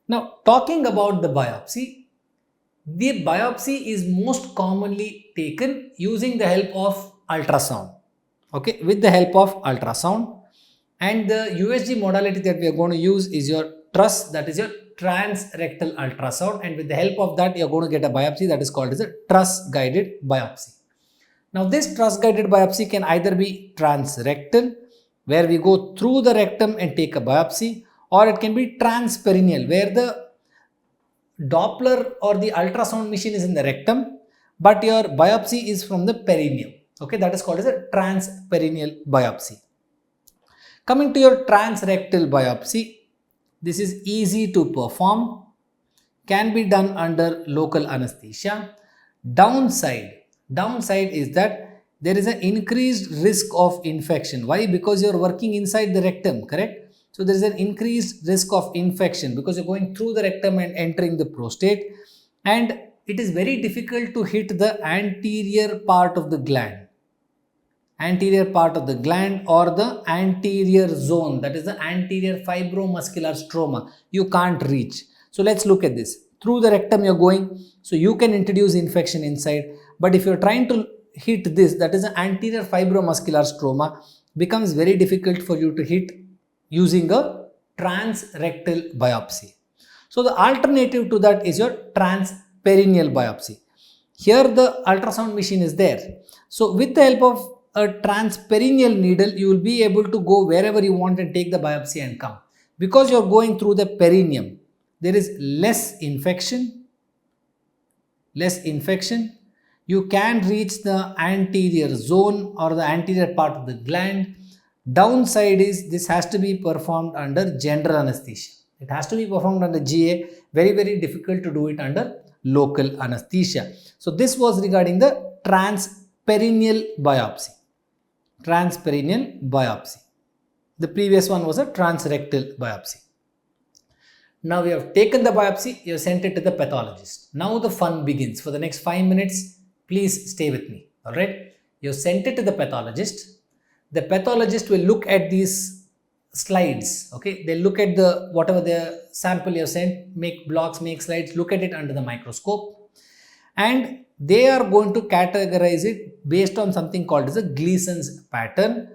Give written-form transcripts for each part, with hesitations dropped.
Now, talking about the biopsy is most commonly taken using the help of ultrasound. Okay, with the help of ultrasound, and the USG modality that we are going to use is your TRUS, that is your transrectal ultrasound, and with the help of that, you are going to get a biopsy that is called as a TRUS guided biopsy. Now, this TRUS guided biopsy can either be transrectal, where we go through the rectum and take a biopsy, or it can be transperineal, where the Doppler or the ultrasound machine is in the rectum, but your biopsy is from the perineum. Okay, that is called as a transperineal biopsy. Coming to your transrectal biopsy, this is easy to perform, can be done under local anesthesia. Downside is that there is an increased risk of infection. Why? Because you are working inside the rectum, correct? So there is an increased risk of infection because you're going through the rectum and entering the prostate, and it is very difficult to hit the anterior part of the gland or the anterior zone, that is the anterior fibromuscular stroma. You can't reach. So let's look at this. Through the rectum you're going, so you can introduce infection inside, but if you're trying to hit this, that is the anterior fibromuscular stroma, becomes very difficult for you to hit using a transrectal biopsy. So the alternative to that is your transperineal biopsy. Here the ultrasound machine is there. So with the help of a transperineal needle, you will be able to go wherever you want and take the biopsy and come. Because you are going through the perineum, there is less infection. You can reach the anterior zone or the anterior part of the gland. Downside is this has to be performed under general anesthesia. It has to be performed under GA. Very, very difficult to do it under local anesthesia. So this was regarding the transperineal biopsy. The previous one was a transrectal biopsy. Now we have taken the biopsy, you have sent it to the pathologist. Now the fun begins. For the next 5 minutes, please stay with me. Alright, you have sent it to the pathologist. The pathologist will look at these slides. Okay, they look at the whatever the sample you have sent, make blocks, make slides, look at it under the microscope, and they are going to categorize it based on something called as a Gleason's pattern,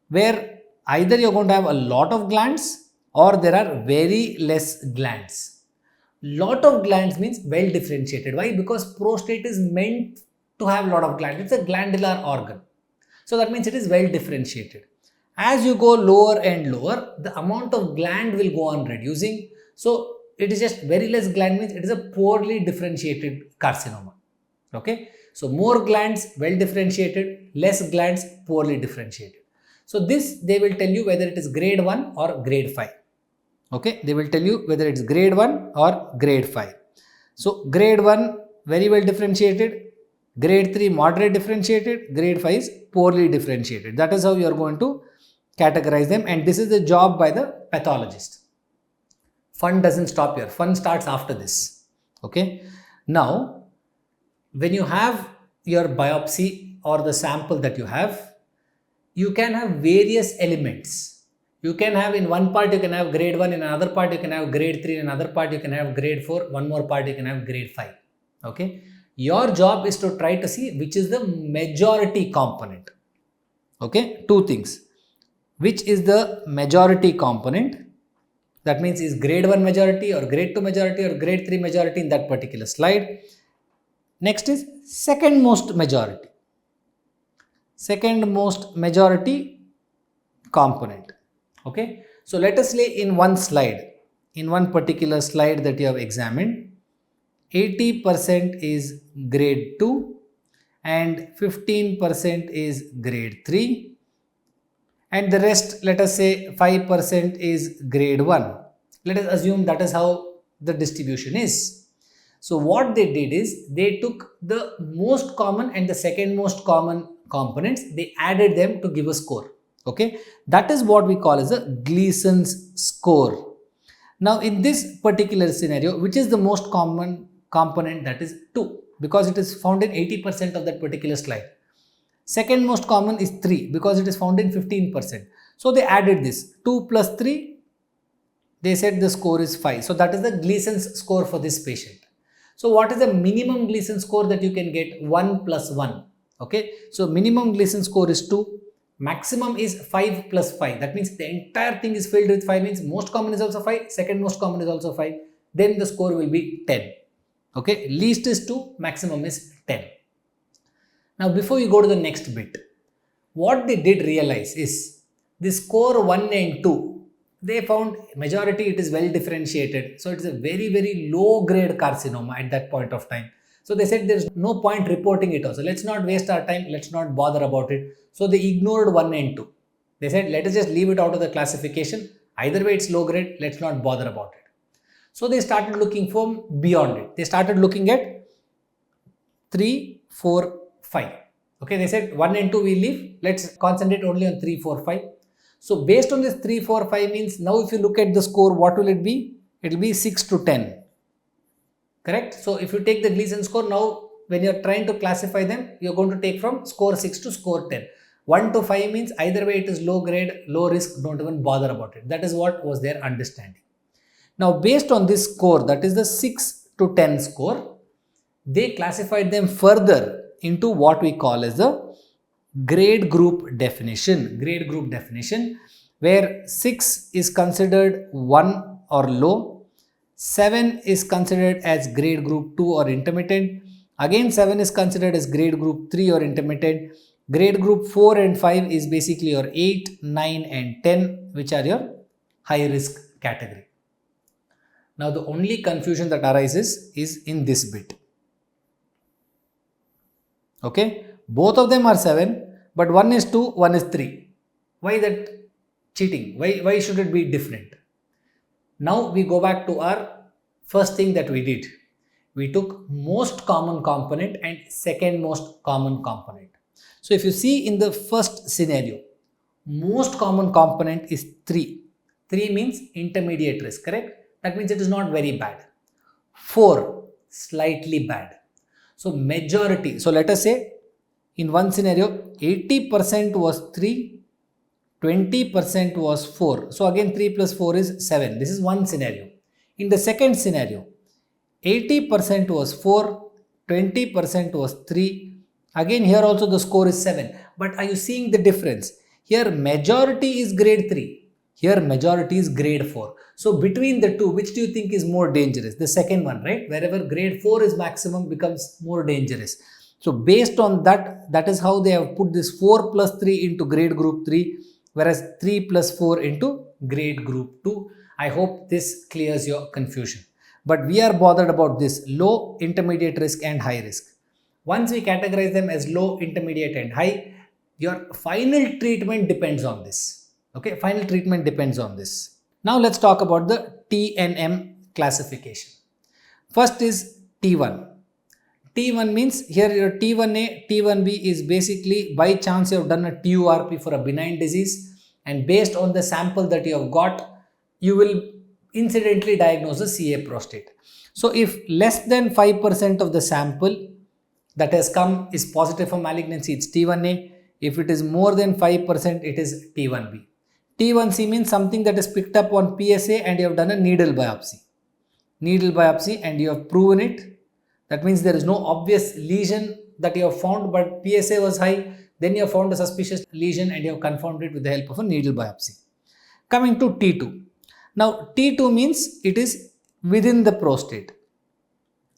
where either you're going to have a lot of glands or there are very less glands. Lot of glands means well differentiated. Why? Because prostate is meant to have a lot of glands. It's a glandular organ. So that means it is well differentiated. As you go lower and lower, the amount of gland will go on reducing. So it is just very less gland means it is a poorly differentiated carcinoma. Okay. So more glands, well differentiated, less glands, poorly differentiated. So this they will tell you whether it is grade 1 or grade 5. Okay. They will tell you whether it's grade 1 or grade 5. So grade 1 very well differentiated, grade 3 moderate differentiated, grade 5 is poorly differentiated. That is how you are going to categorize them, and this is the job by the pathologist. Fun doesn't stop here. Fun starts after this. Okay. Now, when you have your biopsy or the sample that you have, you can have various elements. You can have in one part you can have grade 1, in another part you can have grade 3, in another part you can have grade 4, one more part you can have grade 5. Okay. Your job is to try to see which is the majority component. Okay, two things. Which is the majority component? That means is grade 1 majority or grade 2 majority or grade 3 majority in that particular slide. Next is second most majority. Second most majority component. Okay, so let us say in one slide, in one particular slide that you have examined, 80% is grade 2 and 15% is grade 3, and the rest, let us say 5% is grade 1. Let us assume that is how the distribution is. So what they did is they took the most common and the second most common components, they added them to give a score. Okay, that is what we call as a Gleason's score. Now in this particular scenario, which is the most common component? That is 2, because it is found in 80% of that particular slide. Second most common is 3 because it is found in 15%. So they added this 2 plus 3, They said the score is 5. So that is the Gleason's score for this patient. So what is the minimum Gleason score that you can get? 1 plus 1. Okay. So minimum Gleason score is 2. Maximum is 5 plus 5. That means the entire thing is filled with 5, means most common is also 5. Second most common is also 5. Then the score will be 10. Okay. Least is 2. Maximum is 10. Now before you go to the next bit, what they did realize is this score 1 and 2. They found majority it is well differentiated. So it is a very, very low grade carcinoma at that point of time. So they said there is no point reporting it also. Let's not waste our time. Let's not bother about it. So they ignored 1 and 2. They said let us just leave it out of the classification. Either way it's low grade. Let's not bother about it. So they started looking for beyond it. They started looking at 3, 4, 5. Okay, they said 1 and 2 we leave. Let's concentrate only on 3, 4, 5. So based on this 3, 4, 5 means now if you look at the score, what will it be? It will be 6 to 10. Correct? So if you take the Gleason score, now when you are trying to classify them, you are going to take from score 6 to score 10. 1 to 5 means either way it is low grade, low risk, don't even bother about it. That is what was their understanding. Now based on this score, that is the 6 to 10 score, they classified them further into what we call as the grade group definition. Grade group definition where 6 is considered 1 or low, 7 is considered as grade group 2 or intermittent, again 7 is considered as grade group 3 or intermittent, grade group 4 and 5 is basically your 8, 9 and 10, which are your high risk category. Now the only confusion that arises is in this bit. Okay, both of them are 7, but one is 2, one is 3. Why that cheating? Why should it be different? Now we go back to our first thing that we did. We took most common component and second most common component. So if you see in the first scenario, most common component is 3. 3 means intermediate risk, correct? That means it is not very bad. 4, slightly bad. So majority, so let us say in one scenario 80% was 3, 20% was 4. So again 3 plus 4 is 7. This is one scenario. In the second scenario, 80% was 4, 20% was 3. Again here also the score is 7. But are you seeing the difference? Here majority is grade 3. Here majority is grade 4. So between the two, which do you think is more dangerous? The second one, right? Wherever grade 4 is maximum becomes more dangerous. So based on that, that is how they have put this 4 plus 3 into grade group 3, whereas 3 plus 4 into grade group 2. I hope this clears your confusion. But we are bothered about this low, intermediate risk and high risk. Once we categorize them as low, intermediate and high, your final treatment depends on this. Okay, final treatment depends on this. Now let's talk about the TNM classification. First is T1. T1 means here your T1A, T1B is basically by chance you have done a TURP for a benign disease, and based on the sample that you have got, you will incidentally diagnose a CA prostate. So if less than 5% of the sample that has come is positive for malignancy, it's T1A. If it is more than 5%, it is T1B. T1C means something that is picked up on PSA and you have done a needle biopsy. Needle biopsy and you have proven it. That means there is no obvious lesion that you have found, but PSA was high. Then you have found a suspicious lesion and you have confirmed it with the help of a needle biopsy. Coming to T2. Now T2 means it is within the prostate.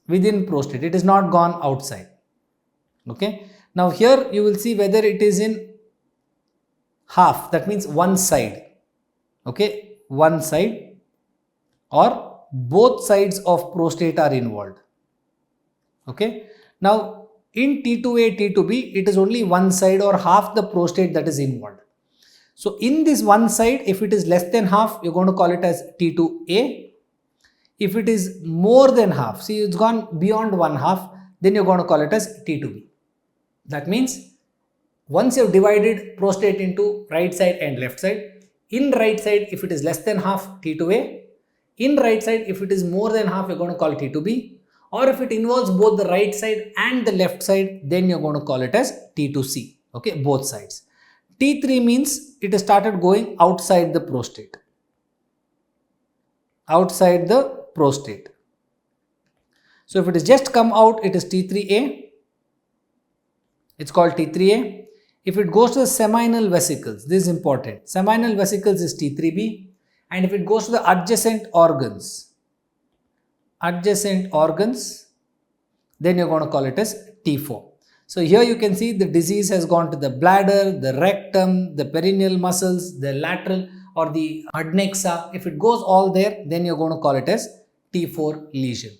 Within prostate. It is not gone outside. Okay. Now here you will see whether it is in half. That means one side. Okay. One side or both sides of prostate are involved. Okay. Now in T2A, T2B, it is only one side or half the prostate that is involved. So in this one side, if it is less than half, you're going to call it as T2A. If it is more than half, see it's gone beyond one half, then you're going to call it as T2B. That means once you have divided prostate into right side and left side, in right side, if it is less than half, T2A. In right side, if it is more than half, you're going to call it T2B. Or if it involves both the right side and the left side, then you're going to call it as T2C. Okay, both sides. T3 means it has started going outside the prostate. outside the prostate. So if it is just come out, it is T3A. It's called T3A. If it goes to the seminal vesicles, this is important. Seminal vesicles is T3B. And if it goes to the adjacent organs, then you're going to call it as T4. So here you can see the disease has gone to the bladder, the rectum, the perineal muscles, the lateral or the adnexa. If it goes all there, then you're going to call it as T4 lesion.